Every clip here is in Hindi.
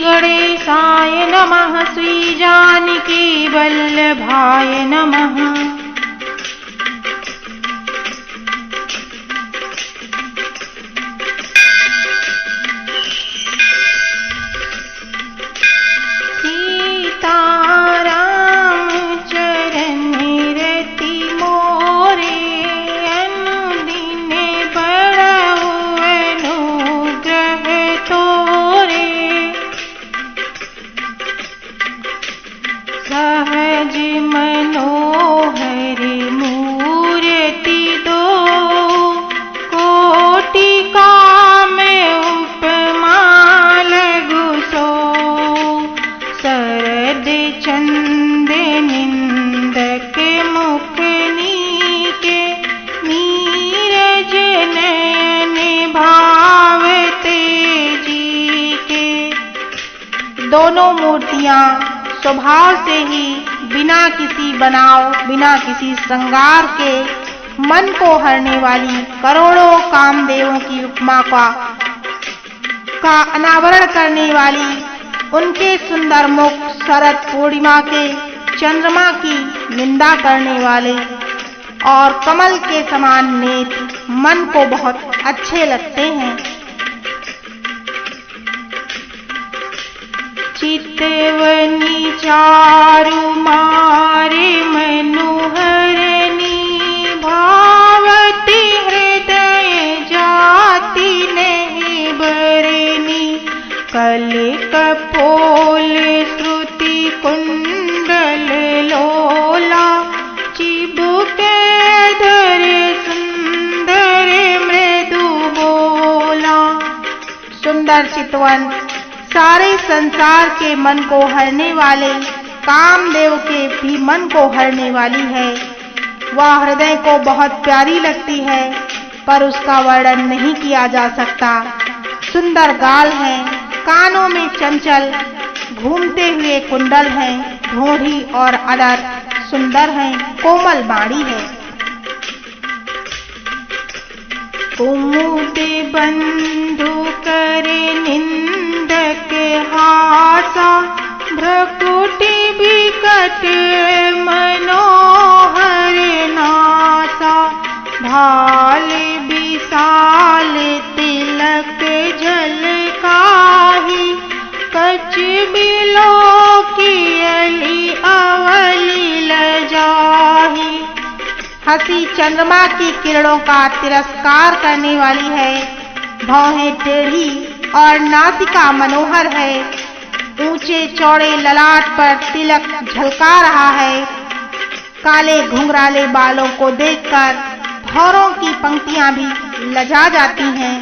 गणेशाय नमः। श्री जानकी वल्लभाय नमः। सहज मनोहर मूर्ति दो, कोटि काम उपमा लघु सो। शरद चंद निंदक मुख नीके, नीरज नयन भावते जी के। दोनों मूर्तियां स्वभाव से ही बिना किसी बनाव, बिना किसी श्रृंगार के मन को हरने वाली, करोड़ों कामदेवों की उपमा का अनावरण करने वाली, उनके सुंदर मुख शरद पूर्णिमा के चंद्रमा की निंदा करने वाले और कमल के समान नेत्र मन को बहुत अच्छे लगते हैं। चितवनी चारु मारे मनोहरनी, भावती हृदय जाति नहीं बरनी। कल कपोल श्रुति कुंडल लोला, चिबुक धर सुंदर मृदु बोला। सुंदर चितवन सारे संसार के मन को हरने वाले, कामदेव के भी मन को हरने वाली है। वह हृदय को बहुत प्यारी लगती है, पर उसका वर्णन नहीं किया जा सकता। सुंदर गाल हैं, कानों में चंचल घूमते हुए कुंडल हैं, ढोढ़ी और अधर सुंदर हैं, कोमल बाणी है। कुमुद बंधु करे निंदक हासा, भ्रकुटि विकट मनोहर नासा। भाल विशाल तिलक झलकाहि, कच बिलो की अली अवली लजाहि। हंसी चंद्रमा की किरणों का तिरस्कार करने वाली है, भौहें टेढ़ी और नासिका मनोहर है। ऊंचे चौड़े ललाट पर तिलक झलका रहा है। काले घुंघराले बालों को देखकर भौरों की पंक्तियां भी लजा जाती हैं।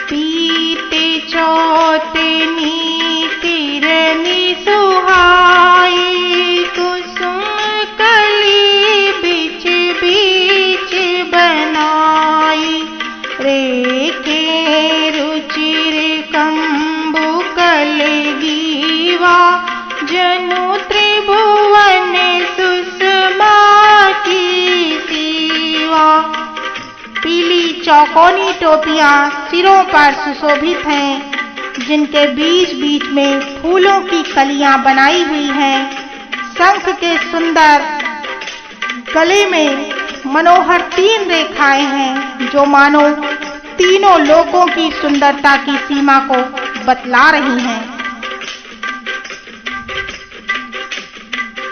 पीते चौतनी तिरनी सुहाई, कुसुम कली बीच बीच बनाई। रेखे रुचिर कंबुकल गीवा, जनु त्रिभुवन सुषमा की सीवा। पीली चौकोनी टोपियां सिरों पर सुशोभित हैं, जिनके बीच बीच में फूलों की कलियां बनाई हुई हैं। शंख के सुंदर गले में मनोहर 3 रेखाएं हैं, जो मानो तीनों लोकों की सुंदरता की सीमा को बतला रही हैं।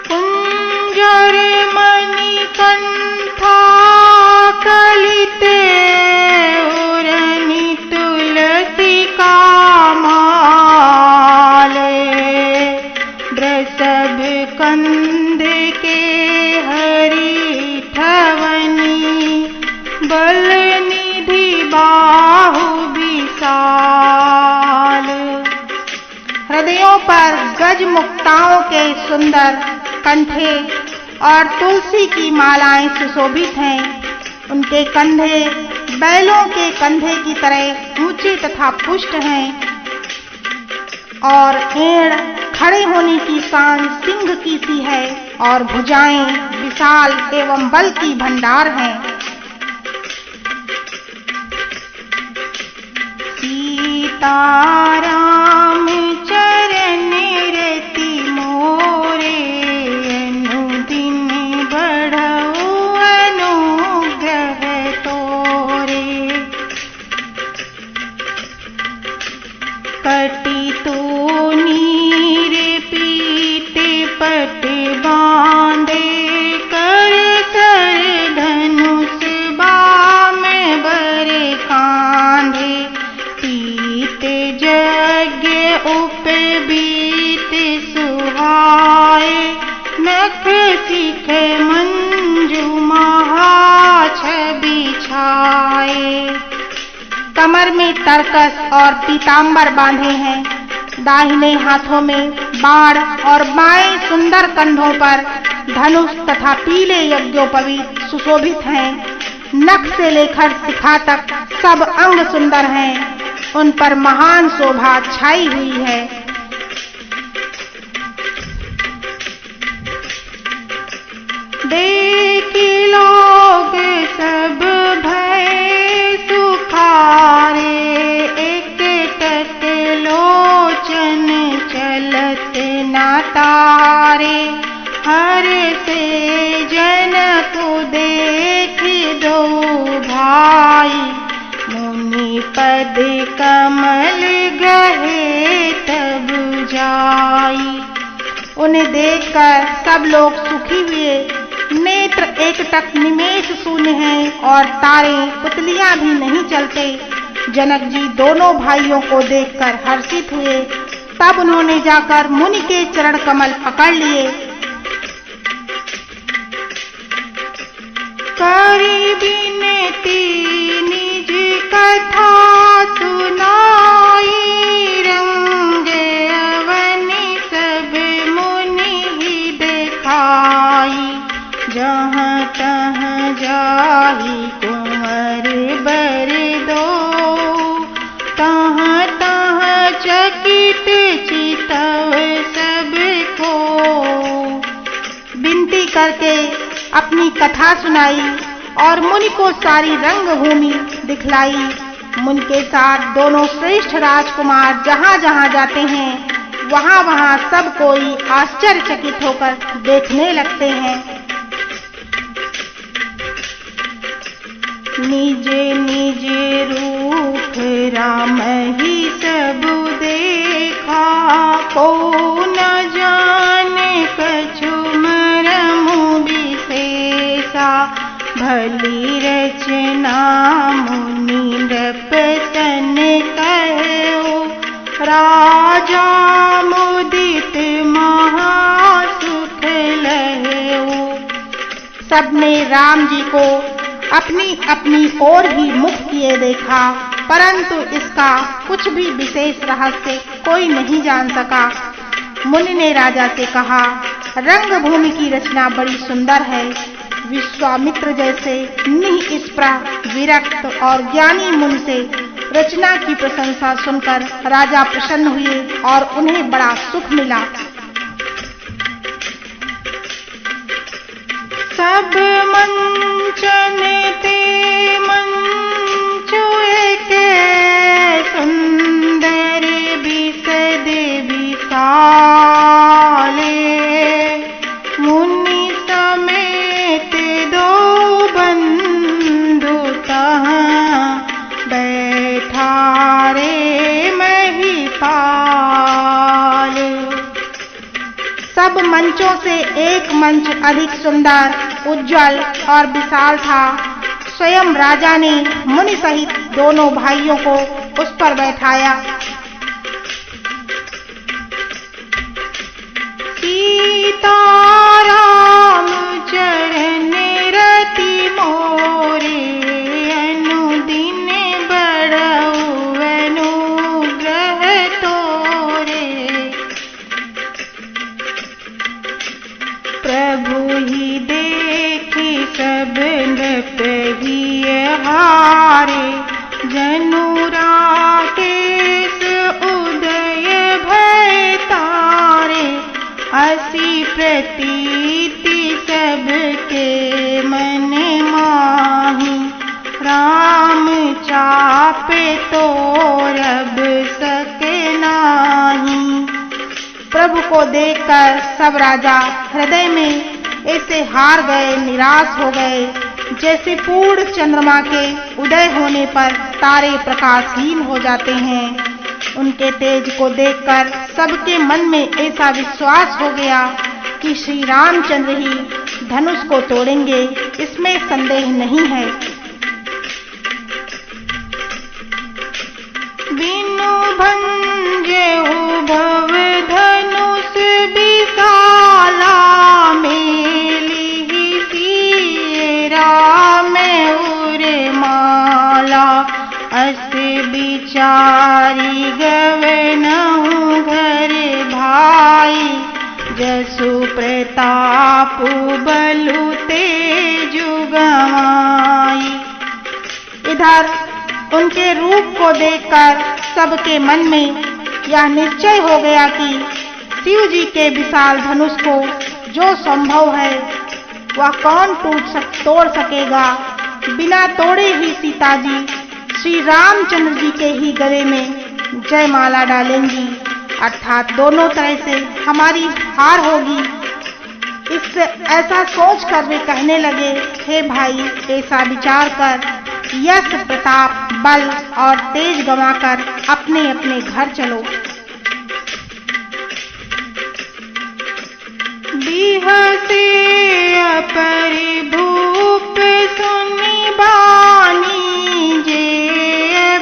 कुंजर मणि कंठा कलिते, उरनी तुलसी का माल। वृषभ कंध के हरि ठवनी, बल निधि बाहु विशाल। हृदयों पर गज मुक्ताओं के सुंदर कंठे और तुलसी की मालाएं सुशोभित हैं। उनके कंधे बैलों के कंधे की तरह ऊंचे तथा पुष्ट हैं और एड़ खड़े होने की शान सिंह की सी है और भुजाएं विशाल एवं बल की भंडार हैं। सीताराम चरण रति मोरे, अनुदिन बढ़ऊ अनुग्रह तोरे। कटी तो नीर पीते पट बांधे, कर कर धनुष बाम बरे कांधे। पीते यज्ञ उपबीत सुहाए, नख शिख मंजू महाछवि छाए। कमर में तरकस और पीतांबर बांधे हैं, दाहिने हाथों में बाण और बाएं सुंदर कंधों पर धनुष तथा पीले यज्ञोपवीत सुशोभित हैं। नख से लेकर शिखा तक सब अंग सुंदर हैं, उन पर महान शोभा छाई हुई है। देख लोग सब भय सुखारे, एक टक लोचन चलत ना तारे। हर से जनक देख दो भाई, मुनि पद कमल गहे तब जाई। उन्हें देखकर सब लोग सुखी हुए। नेत्र एकटक निमेष शून्य हैं और तारे पुतलियां भी नहीं चलते। जनक जी दोनों भाइयों को देखकर हर्षित हुए। तब उन्होंने जाकर मुनि के चरण कमल पकड़ लिए। करी बिनती निज कथा सुनाई, रंग अवनि सब मुनि ही दिखाई। जहाँ तहाँ जाहि कुंवर बर दो, तहाँ तहाँ चकित चितव सबको। विनती करके अपनी कथा सुनाई और मुनि को सारी रंग भूमि दिखलाई। मुनि के साथ दोनों श्रेष्ठ राजकुमार जहाँ जहाँ जाते हैं, वहाँ वहाँ सब कोई आश्चर्यचकित होकर देखने लगते हैं। निज निज रूप राम ही सब देखा, को न जाने कछु मरमु विशेषा। भली रचना मुनि नृपतन कहो, राजा मुदित महासुख लहो। सबने राम जी को अपनी अपनी ओर ही मुख किए देखा, परंतु इसका कुछ भी विशेष रहस्य कोई नहीं जान सका। मुनि ने राजा से कहा, रंग भूमि की रचना बड़ी सुंदर है। विश्वामित्र जैसे निःस्पृह विरक्त और ज्ञानी मुनि से रचना की प्रशंसा सुनकर राजा प्रसन्न हुए और उन्हें बड़ा सुख मिला। सब मंचन ते मंचु एक, सुंदर बिसद विशाले। मुनि समेत दो बंधु तहाँ, बैठा रे महिपाल। सब मंचों से एक मंच अधिक सुंदर, उज्जवल और विशाल था। स्वयं राजा ने मुनि सहित दोनों भाइयों को उस पर बैठाया। सीताराम चरण रति मोरे, अनुदिन बढ़ऊ अनुग्रह तोरे। प्रभु ही देखी सब नृप ही हारे, जनु राकेश उदय भय तारे। असी प्रतीति सबके मन माही, राम चापे तो रब को देखकर सब राजा हृदय में ऐसे हार गए, निराश हो गए, जैसे पूर्ण चंद्रमा के उदय होने पर तारे प्रकाशहीन हो जाते हैं। उनके तेज को देखकर सबके मन में ऐसा विश्वास हो गया कि श्री रामचंद्र ही धनुष को तोड़ेंगे, इसमें संदेह नहीं है। बिनु भंजेहु भव धनुष विशाला, मेली सिए राम उरे माला। अस बिचारी गवनहु घर भाई, जसु प्रताप बलु तेजु गवाई। इधर उनके रूप को देखकर सबके मन में यह निश्चय हो गया कि शिव जी के विशाल धनुष को जो संभव है वह कौन तोड़ सकेगा। बिना तोड़े ही सीता जी श्री रामचंद्र जी के ही गले में जयमाला डालेंगी, अर्थात दोनों तरह से हमारी हार होगी। इससे ऐसा सोच कर वे कहने लगे, हे भाई, ऐसा विचार कर यश, प्रताप, बल और तेज गंवाकर अपने अपने घर चलो। बिहसे अपर भूप सुनि बानी, जे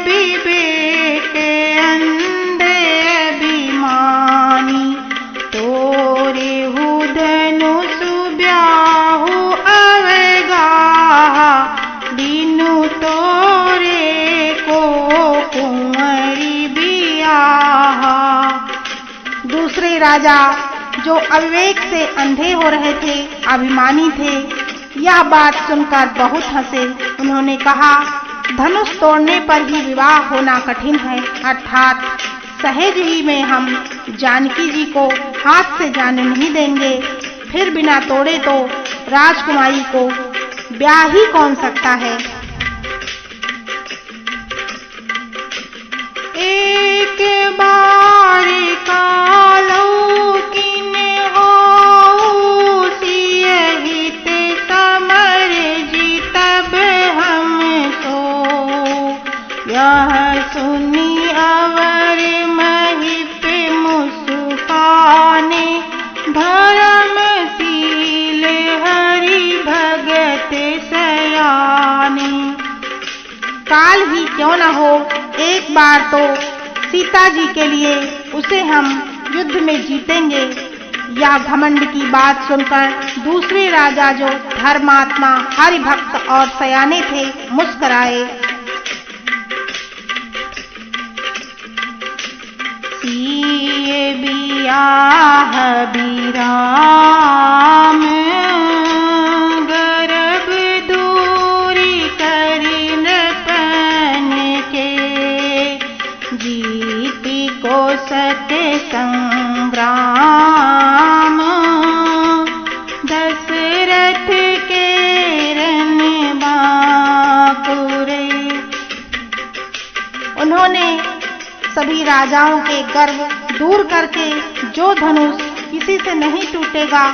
विवेक अंधे अभिमानी। तोरे हु धनुष ब्याहु अवगाहा, बिनु तोरे को कुंवरी बियाहा। दूसरे राजा जो अविवेक से अंधे हो रहे थे, अभिमानी थे, यह बात सुनकर बहुत हंसे। उन्होंने कहा, धनुष तोड़ने पर ही विवाह होना कठिन है, अर्थात सहज ही में हम जानकी जी को हाथ से जाने नहीं देंगे। फिर बिना तोड़े तो राजकुमारी को ब्याह ही कौन सकता है। एक बार कालो किने हो, सियहित समर जी तब हम सो। यह सुनी अवर महिप मुस्काने, धर्मशील हरि भगत सयाने। काल ही क्यों न हो, एक बार तो सीता जी के लिए उसे हम युद्ध में जीतेंगे। यह घमंड की बात सुनकर दूसरे राजा जो धर्मात्मा, हरि भक्त और सयाने थे, मुस्कुराए। सिए बियाह बिराम, गर्भ दूरी करि नृपन के। जीति को सत्य संग्राम, दशरथ के रन बांकुरे। उन्होंने सभी राजाओं के गर्व दूर करके जो धनुष किसी से नहीं टूटेगा,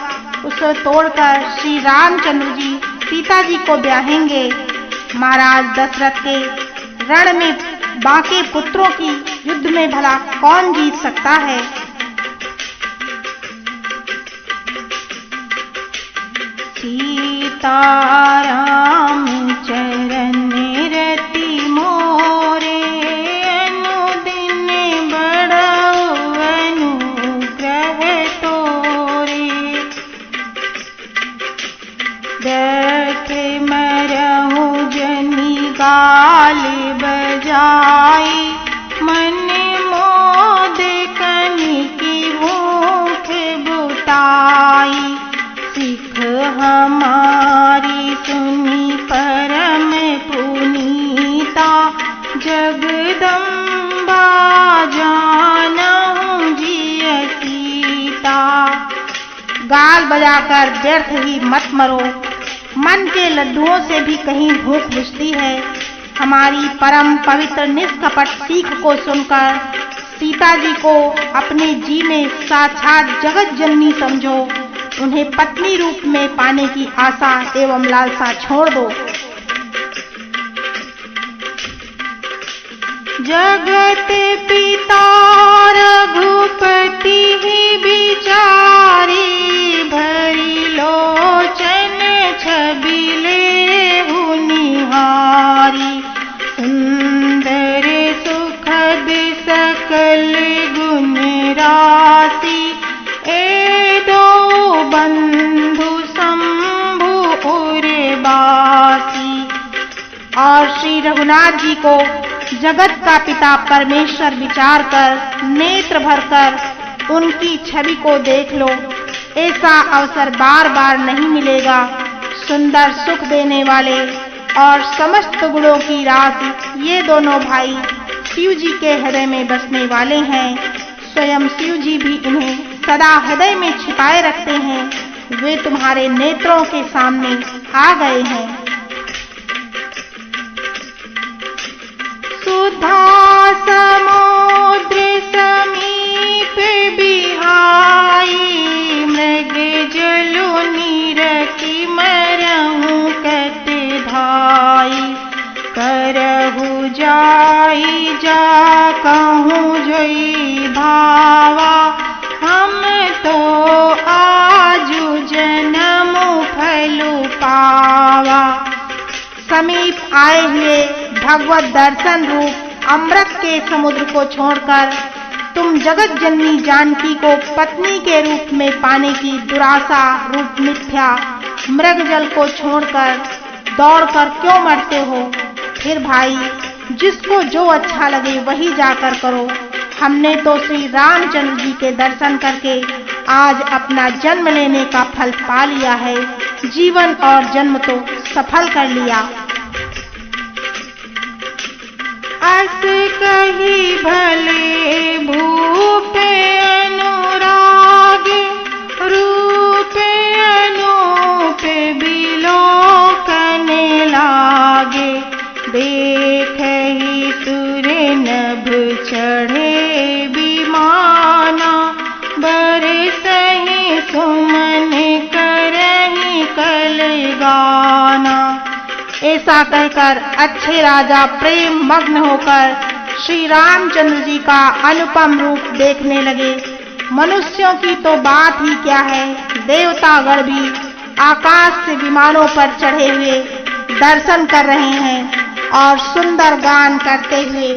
उसे तोड़कर श्री रामचंद्र जी सीता जी को ब्याहेंगे। महाराज दशरथ के रण में बाकी पुत्रों की युद्ध में भला कौन जीत सकता है। सीता राम चरण रति मोरे, अनुदिन बढ़ाओ अनुग्रह तोरे। देख मरहु जनी गाल बजाई, मन मोद कनिकी भूख बुताई। सिख हमारी सुनी परम पुनीता, जगदम्बा जानहु जिय सीता। गाल बजाकर व्यर्थ ही मत मरो, मन के लड्डुओं से भी कहीं भूख बुझती है। हमारी परम पवित्र निष्कपट सीख को सुनकर सीता जी को अपने जी में साक्षात जगत जननी समझो। उन्हें पत्नी रूप में पाने की आशा एवं लालसा छोड़ दो। जगत पिता रघुपति ही बिचारी, भरी लोचन छबि लेहु निहारी। सुंदर सुखद सकल गुण राशि, ए दो बंधु शंभु उर्वासी। और श्री रघुनाथ जी को जगत का पिता परमेश्वर विचार कर नेत्र भरकर उनकी छवि को देख लो। ऐसा अवसर बार बार नहीं मिलेगा। सुंदर सुख देने वाले और समस्त गुणों की राशि ये दोनों भाई शिव जी के हृदय में बसने वाले हैं। स्वयं शिव जी भी इन्हें सदा हृदय में छिपाए रखते हैं। वे तुम्हारे नेत्रों के सामने आ गए हैं। सुधा समुद्र समीप बिहाई, मृग जलु नीरखि मरहु कत धाई। करहु जाई जा कहूँ जोई भावा, हम तो आजु जन्म फलु पावा। समीप आए हुए भगवत दर्शन रूप अमृत के समुद्र को छोड़कर तुम जगत जननी जानकी को पत्नी के रूप में पाने की दुराशा रूप मिथ्या मृग जल को छोड़कर दौड़कर क्यों मरते हो? फिर भाई, जिसको जो अच्छा लगे वही जाकर करो। हमने तो श्री रामचंद्र जी के दर्शन करके आज अपना जन्म लेने का फल पा लिया है। जीवन और जन्म तो सफल कर लिया। अस कही भले भूप अनुराग, रूप अनूप बिलोकन लागे। देखहि सुर नभ चढ़े विमाना, बरसहि सुमन करहि कल गाना। ऐसा कहकर अच्छे राजा प्रेम मग्न होकर श्री रामचंद्र जी का अनुपम रूप देखने लगे। मनुष्यों की तो बात ही क्या है, देवतागण भी आकाश से विमानों पर चढ़े हुए दर्शन कर रहे हैं और सुंदर गान करते हुए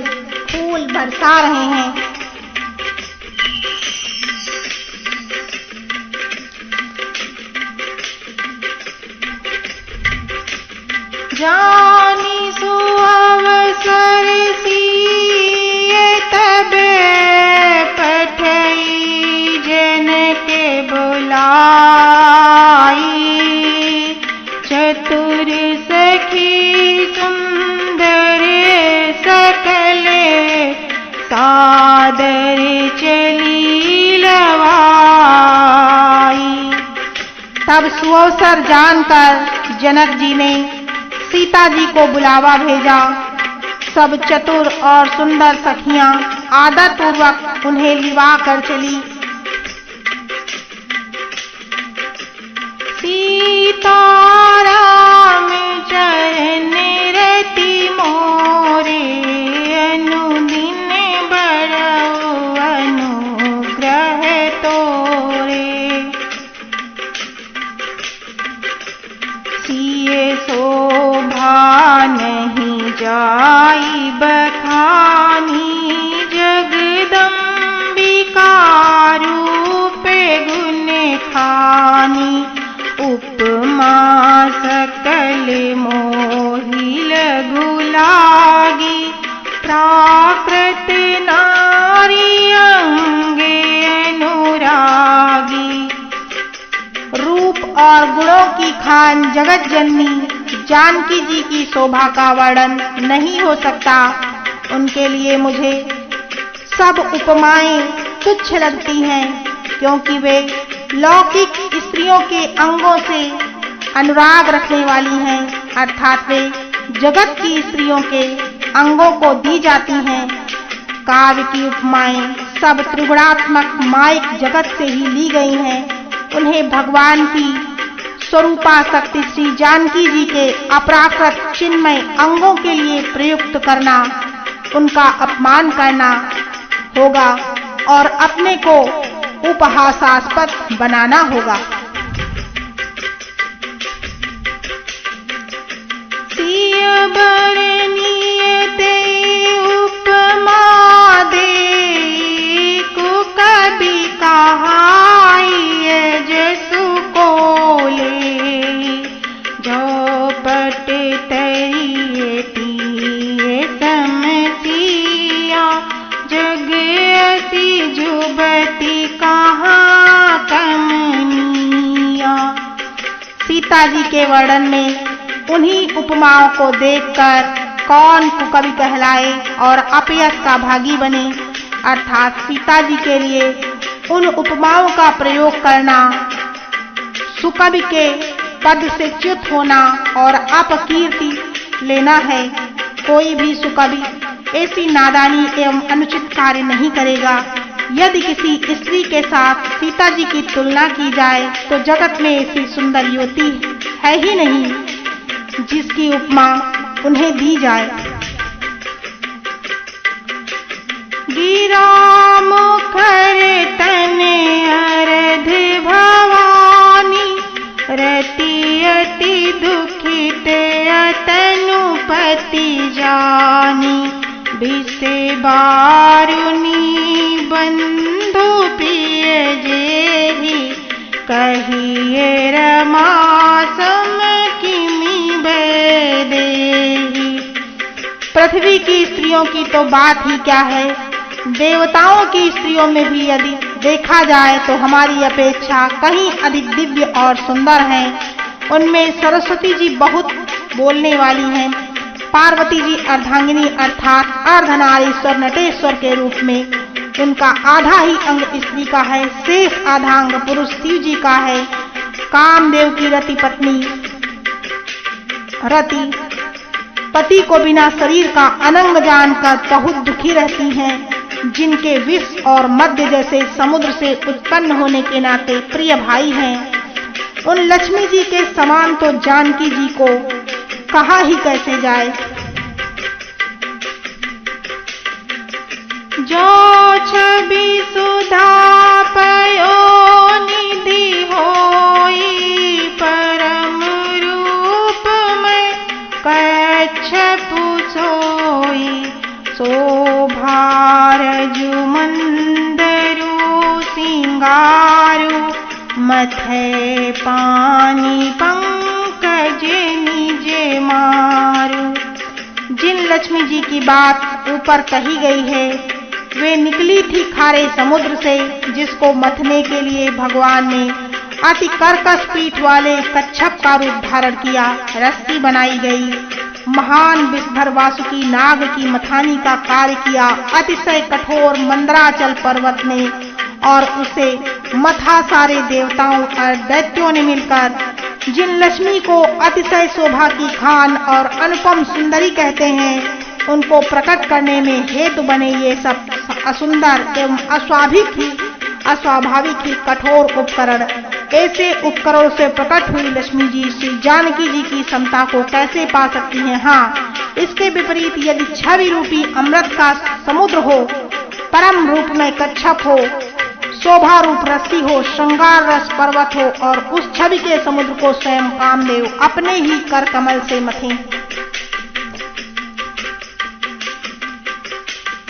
फूल बरसा रहे हैं। जानी सुअवसर सिए तब पठई जन के बुलाई। चतुर सखी सुंदर सकल सादर चली लवाई। तब सुअवसर जानकर जनक जी ने सीता जी को बुलावा भेजा। सब चतुर और सुंदर सखियां आदर पूर्वक उन्हें लिवा कर चली। सीताराम चरण रति मोरे, अनुदिन बड़ो अनुग्रह तोरे। सिए शोभा नहीं जाई बखानी, जगदम्बिका रूप गुण खानी। उपमा सकल मोहि लघु लागी, प्राकृत नारी अंगे अनुरागी। रूप और गुणों की खान जगत जननी जानकी जी की शोभा का वर्णन नहीं हो सकता। उनके लिए मुझे सब उपमाएं तुच्छ लगती हैं, क्योंकि वे लौकिक स्त्रियों के अंगों से अनुराग रखने वाली हैं, अर्थात वे जगत की स्त्रियों के अंगों को दी जाती हैं। काव्य की उपमाएं सब त्रिगुणात्मक माइक जगत से ही ली गई हैं। उन्हें भगवान की स्वरूपा शक्ति श्री जानकी जी के अपराकृत चिन्मय अंगों के लिए प्रयुक्त करना उनका अपमान करना होगा और अपने को उपहासास्पद बनाना होगा। सीता जी के वर्णन में उन्हीं उपमाओं को देखकर कौन कुकवि कहलाए और अपयश का भागी बने, अर्थात सीता जी के लिए उन उपमाओं का प्रयोग करना सुकवि के पद से च्युत होना और अपकीर्ति लेना है। कोई भी सुकवि ऐसी नादानी एवं अनुचित कार्य नहीं करेगा। यदि किसी स्त्री के साथ सीता जी की तुलना की जाए तो जगत में ऐसी सुंदर युवती है ही नहीं जिसकी उपमा उन्हें दी जाए। गिरा मुखर तन अर्ध भवानी रति अति दुखित अतनुपति जानी बिसे बारुनी बंधु प्रिय जेहि कहिए रमा सम किमि बेदेहि। पृथ्वी की स्त्रियों की तो बात ही क्या है, देवताओं की स्त्रियों में भी यदि देखा जाए तो हमारी अपेक्षा कहीं अधिक दिव्य और सुंदर हैं। उनमें सरस्वती जी बहुत बोलने वाली हैं। पार्वती जी अर्धांगिनी अर्थात अर्धनारीश्वर नटेश्वर के रूप में उनका आधा ही अंग स्त्री का है, शेष आधा अंग पुरुष शिव जी का है। कामदेव की रति पत्नी रति पति को बिना शरीर का अनंग जानकर बहुत दुखी रहती हैं, जिनके विष और मध्य जैसे समुद्र से उत्पन्न होने के नाते प्रिय भाई हैं। उन लक्ष्मी जी के समान तो जानकी जी को कहा ही कैसे जाए। जो छवि सुधा पयो निधि होई परम रूप में कच्छप सोई शोभार जुमंदरु सिंगारु मथे पानी पंकज निजे मारू। जिन लक्ष्मी जी की बात ऊपर कही गई है वे निकली थी खारे समुद्र से, जिसको मथने के लिए भगवान ने अति कर्कश पीठ वाले कच्छप का रूप धारण किया। रस्सी बनाई गई, महान विषधर वासुकी नाग की मथानी का कार्य किया। अतिशय कठोर मंदराचल पर्वत ने और उसे मथा सारे देवताओं और दैत्यों ने मिलकर जिन लक्ष्मी को अतिशय शोभा की खान और अनुपम सुंदरी कहते हैं, उनको प्रकट करने में हेतु बने ये सब असुंदर एवं अस्वाभाविक ही कठोर उपकरण। ऐसे उपकरणों से प्रकट हुई लक्ष्मी जी श्री जानकी जी की समता को कैसे पा सकती हैं? हाँ, इसके विपरीत यदि छवि रूपी अमृत का समुद्र हो, परम रूप में कच्छप हो, शोभा रूप रस्सी हो, श्रृंगार रस पर्वत हो और उस छवि के समुद्र को स्वयं कामदेव अपने ही कर कमल से मथें।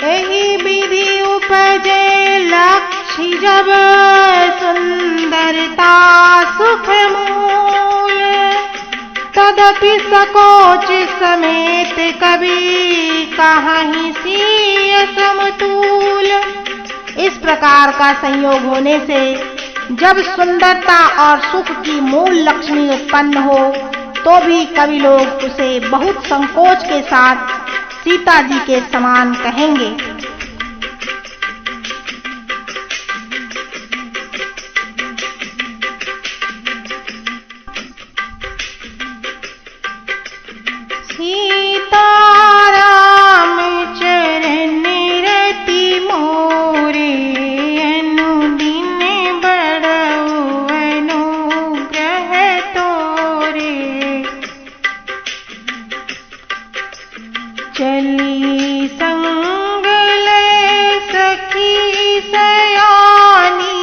एहि विधि उपजे लक्ष्य जब सुंदरता सुख मूल, तदपि सकोच समेत कभी कहीं सीय समतूल। इस प्रकार का संयोग होने से जब सुंदरता और सुख की मूल लक्ष्मी उत्पन्न हो तो भी कवि लोग उसे बहुत संकोच के साथ सीता जी के समान कहेंगे। सीता राम चरण रति चली संग ले सखी सयानी,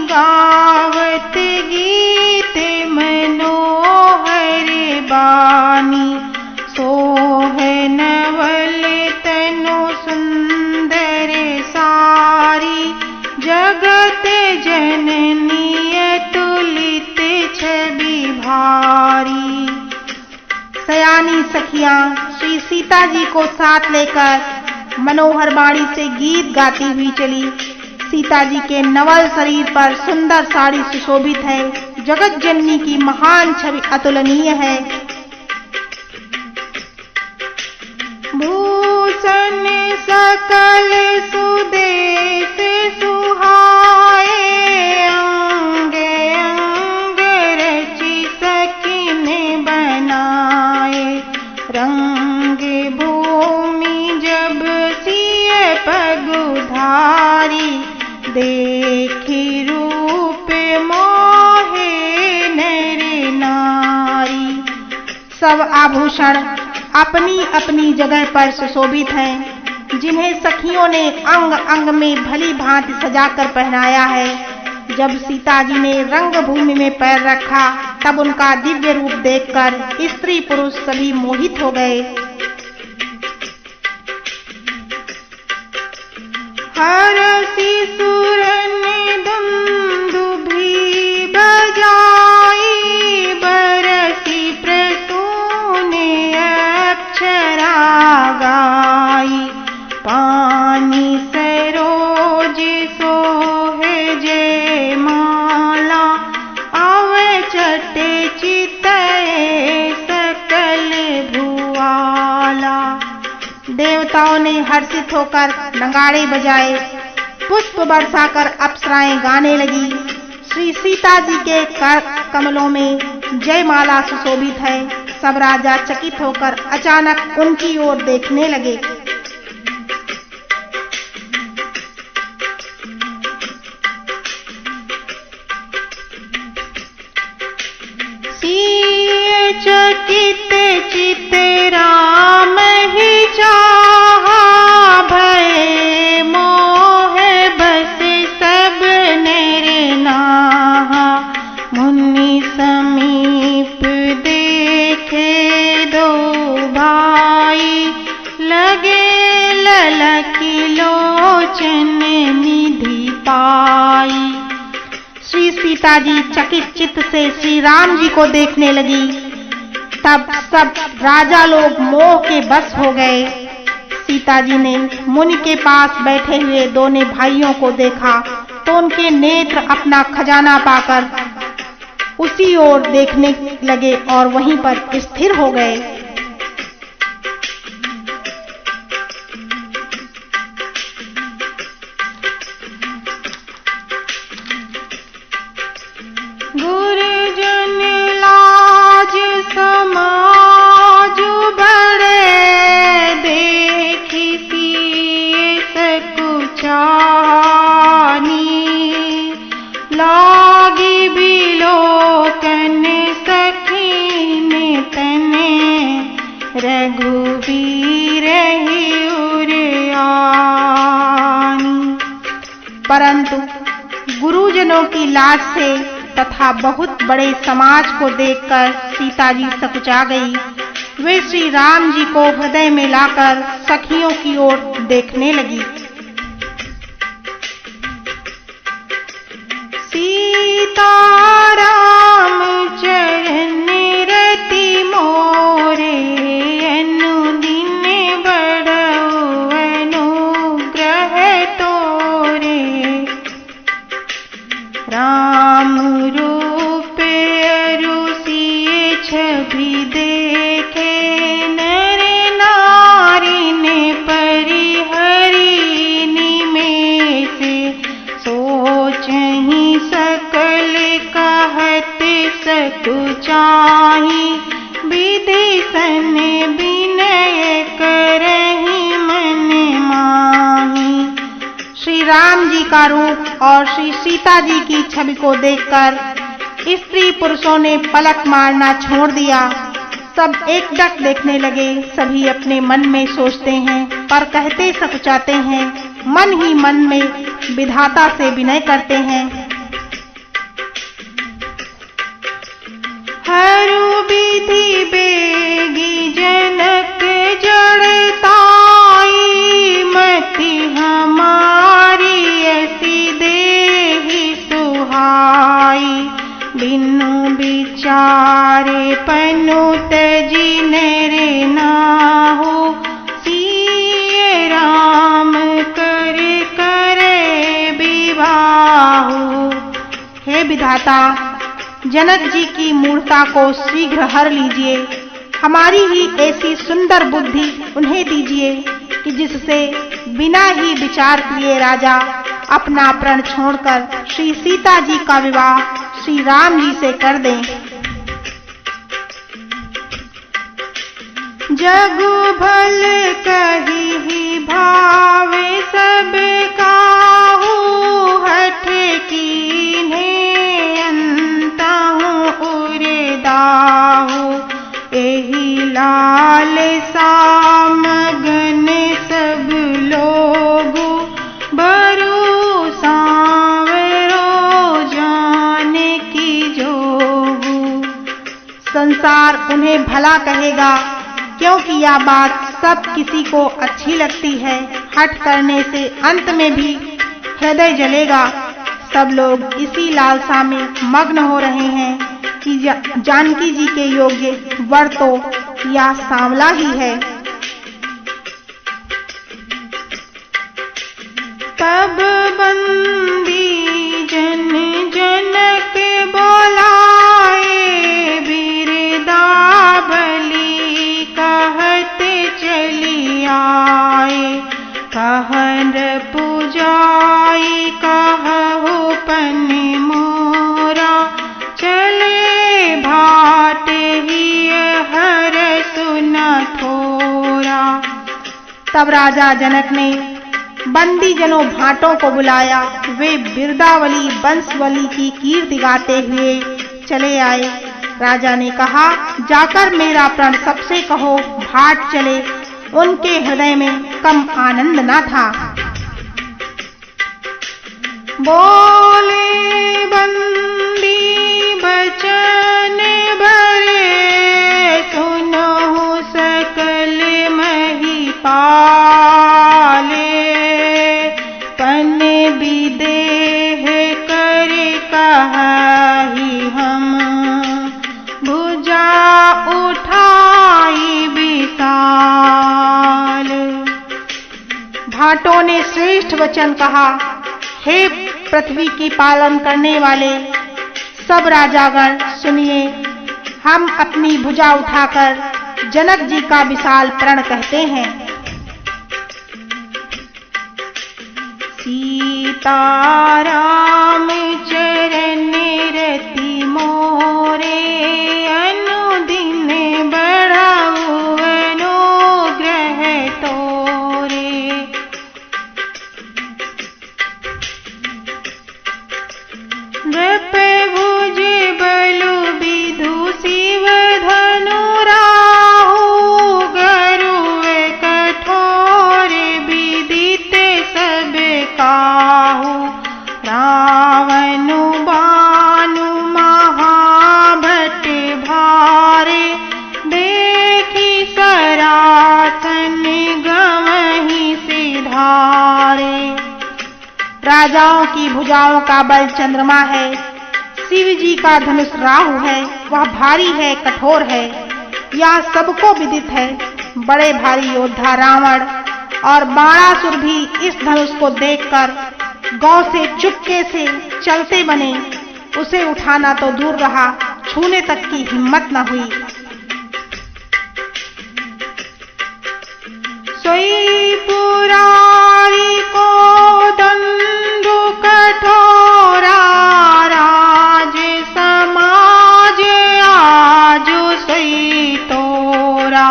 गावत गीत मनोहर बानी। सोहे नवल तनु सुंदर सारी, जगत जननी अतुलित छवि भारी। सयानी सखियां श्री सीता जी को साथ लेकर मनोहर वाणी से गीत गाती हुई चली। सीता जी के नवल शरीर पर सुंदर साड़ी सुशोभित है। जगत जननी की महान छवि अतुलनीय है। भूषण सकल सुदेश सुहाए, अंग अंग रचि सकिन बनाए। रंग भूमि जब सिय पगुधारी, देखी रूप मोहे नर नारी। सब आभूषण अपनी अपनी जगह पर सुशोभित हैं, जिन्हें सखियों ने अंग अंग में भली भांति सजाकर पहनाया है। जब सीता जी ने रंगभूमि में पैर रखा, तब उनका दिव्य रूप देखकर स्त्री पुरुष सभी मोहित हो गए। हरसी सुरन दुंदुभि बजाई, बरसी प्रसून अक्षरा गाई। पानी सरोज सोहे जय माला, अवचट चितये सकल भुआला। देवताओं ने हर्षित होकर नगाड़े बजाए, पुष्प बरसाकर अप्सराएं गाने लगी। श्री सीता जी के कर कमलों में जयमाला सुशोभित है। सब राजा चकित होकर अचानक उनकी ओर देखने लगे। चकित चित राम ही चाहा, भय मोह बस सब नर नाहा। मुनि समीप देखे दो भाई, लगे ललकी लोचन निधि पाई। श्री सीता जी चकित चित्त से श्री राम जी को देखने लगी। तब सब राजा लोग मोह के बस हो गए। सीता जी ने मुनि के पास बैठे हुए दोनों भाइयों को देखा तो उनके नेत्र अपना खजाना पाकर उसी ओर देखने लगे और वहीं पर स्थिर हो गए। गुरुजन लाज समाज बड़े, देखी सिय सकुचानी। लागी बिलोकन सखीन तने, रघुवीर ही उरयानी। परंतु गुरुजनों की लाज से तथा बहुत बड़े समाज को देखकर सीता जी सकुचा गई। वे श्री राम जी को हृदय में लाकर सखियों की ओर देखने लगी। सीताराम चरण रति मोरे, अनुदिन बढ़ऊ अनुग्रह तोरे। राम रूप रुषि छवि देखे, नर नारी ने परिहरी निमेष। सोचहि सकल कहत सकुचाहि, विधि सन विनय करहि मन माहि। श्री राम जी का रूप और श्री सीता जी की छवि को देखकर स्त्री पुरुषों ने पलक मारना छोड़ दिया। सब एकटक देखने लगे। सभी अपने मन में सोचते हैं पर कहते सकुचाते हैं, मन ही मन में विधाता से विनय करते हैं। हरु विधि बेगी जनक जड़ताई, मति हमारी ऐसी देहि सुहाई। बिनु विचारे पनुत जिनरे नाहु, सिय राम कर करे विवाहु। हे विधाता, जनक जी की मूर्ता को शीघ्र हर लीजिए। हमारी ही ऐसी सुंदर बुद्धि उन्हें दीजिए कि जिससे बिना ही विचार किए राजा अपना प्रण छोड़कर श्री सीता जी का विवाह श्री राम जी से कर दें। जगु भल कही ही भावे सब काहू, हठ कीन्हे अंतहु उरदाहु। एहि लाल सामगन सब लोगु, बरु सांवरो जाने की जोगु। संसार उन्हें भला कहेगा क्योंकि यह बात सब किसी को अच्छी लगती है। हठ करने से अंत में भी हृदय जलेगा। सब लोग इसी लालसा में मग्न हो रहे हैं कि जानकी जी के योग्य वर तो यह सांवला ही है। तब बंदी जन जनक बोलाए, बिरदावली कहत चली आए। कहन पुजाई कहु पन मोरा, चले भाट ही हर सुना थोरा। तब राजा जनक ने बंदी जनों भाटों को बुलाया। वे बिरदावली बंसवली की कीर्ति गाते हुए चले आए। राजा ने कहा, जाकर मेरा प्रण सबसे कहो भाट चले। उनके हृदय में कम आनंद न था। बोले बंदी बचन भरे, सुनो सकल महिपाले। पन विदेह कर कहि हम, भुजा उठाई विशाल। भाटों ने श्रेष्ठ वचन कहा, हे पृथ्वी की पालन करने वाले सब राजागण सुनिए। हम अपनी भुजा उठाकर जनक जी का विशाल प्रण कहते हैं। सीता राम चरण रति मोरे, अनुदिन बढ़ाऊ अनुग्रह तोरे। नृप भुज बलु विधु शिव धनु राहु, गरुड़ कठोर विदित सब काहू। रावणु बानु महाभट भारे, देखी सरासन गवहीं सिधारे। राजाओं की भुजाओं का बल चंद्रमा है, शिव जी का धनुष राहु है। वह भारी है, कठोर है, यह सबको विदित है। बड़े भारी योद्धा रावण और बाणासुर भी इस धनुष को देखकर गौ से चुपके से चलते बने। उसे उठाना तो दूर रहा, छूने तक की हिम्मत न हुई। सोई पुरारी को दंडु कठोरा, राज समाज आजु सोई तोरा।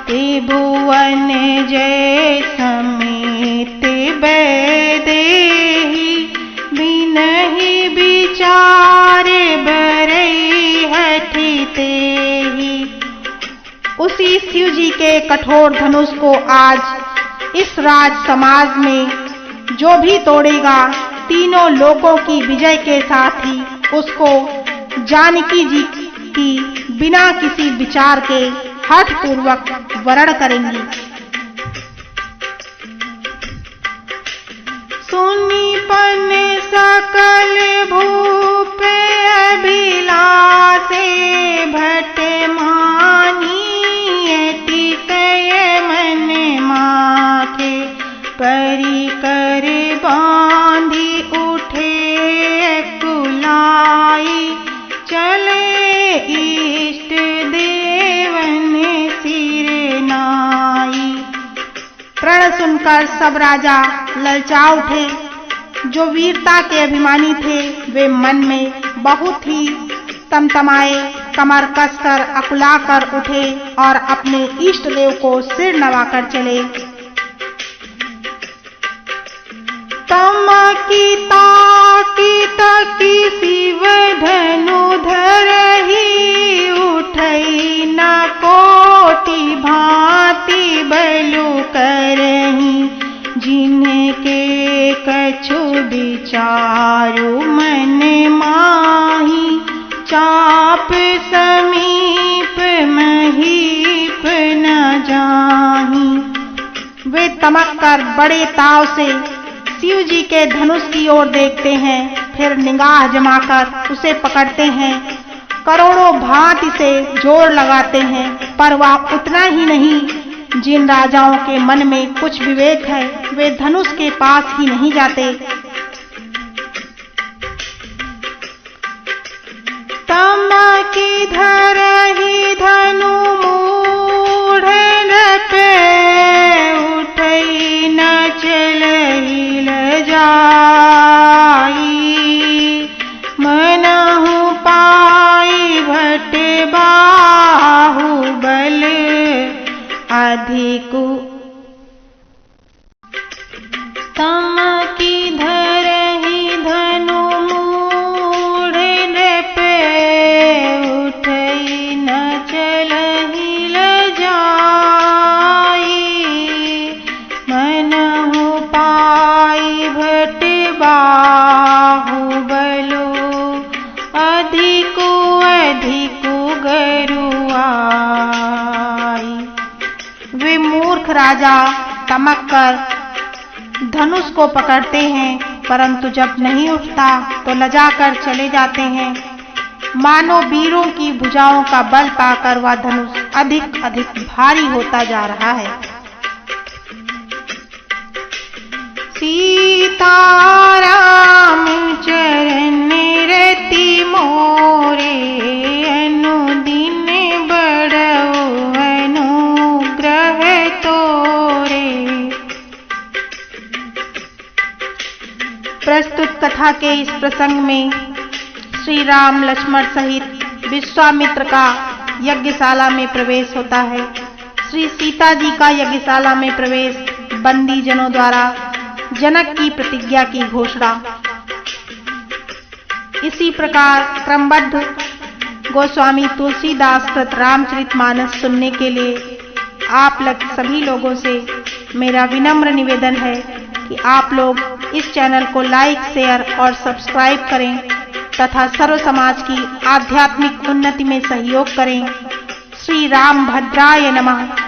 त्रिभुवन जय समेत बैदेही, बिनहि विचार बरई हठि तेहि। उसी शिव जी के कठोर धनुष को आज इस राज समाज में जो भी तोड़ेगा, तीनों लोकों की विजय के साथ ही उसको जानकी जी की बिना किसी विचार के हठ पूर्वक वरण करेंगी। सुनीपन सकल भूप अभिलाषे भट मानियति कय मन माखे परिकर बांधी उठे कुलाई चले इष्ट देवन सिर नाई। प्रण सुनकर सब राजा ललचा उठे। जो वीरता के अभिमानी थे वे मन में बहुत ही तमतमाए, कमर कसकर अकुलाकर उठे और अपने इष्ट देव को सिर नवाकर चले। तमकी ताकी तकी शिव धनु धरहि उठई न कोटि भांति बलु करहि जिनके कछु विचारु मन माही चाप समीप महीप न जाही। वे तमक कर बड़े ताव से शिव जी के धनुष की ओर देखते हैं, फिर निगाह जमाकर उसे पकड़ते हैं, करोड़ों भांति से जोर लगाते हैं, पर वह उतना ही नहीं। जिन राजाओं के मन में कुछ विवेक है वे धनुष के पास ही नहीं जाते। तमकी धरहि धनु मूढ़ पे उठई न चलहि लजाई मनहु पाई भट बाहुबल अधिकु। तमकी धरहि धनु मूढ़ पे उठई न चलहि लजाई मनहु पाई भट बाहुबलो अधिकु अधिकु गरुआई। वे मूर्ख राजा तमक कर धनुष को पकड़ते हैं, परंतु जब नहीं उठता तो लजाकर चले जाते हैं। मानो वीरों की भुजाओं का बल पाकर वह धनुष अधिक अधिक भारी होता जा रहा है। सीताराम चरण रति मोरे अनुदिन बड़ो अनुग्रह तोरे। प्रस्तुत कथा के इस प्रसंग में श्री राम लक्ष्मण सहित विश्वामित्र का यज्ञशाला में प्रवेश होता है। श्री सीता जी का यज्ञशाला में प्रवेश बंदी जनों द्वारा जनक की प्रतिज्ञा की घोषणा। इसी प्रकार क्रमबद्ध गोस्वामी तुलसीदास कृत रामचरितमानस सुनने के लिए आप सभी लोगों से मेरा विनम्र निवेदन है कि आप लोग इस चैनल को लाइक, शेयर और सब्सक्राइब करें तथा सर्व समाज की आध्यात्मिक उन्नति में सहयोग करें। श्री राम भद्राय नमः।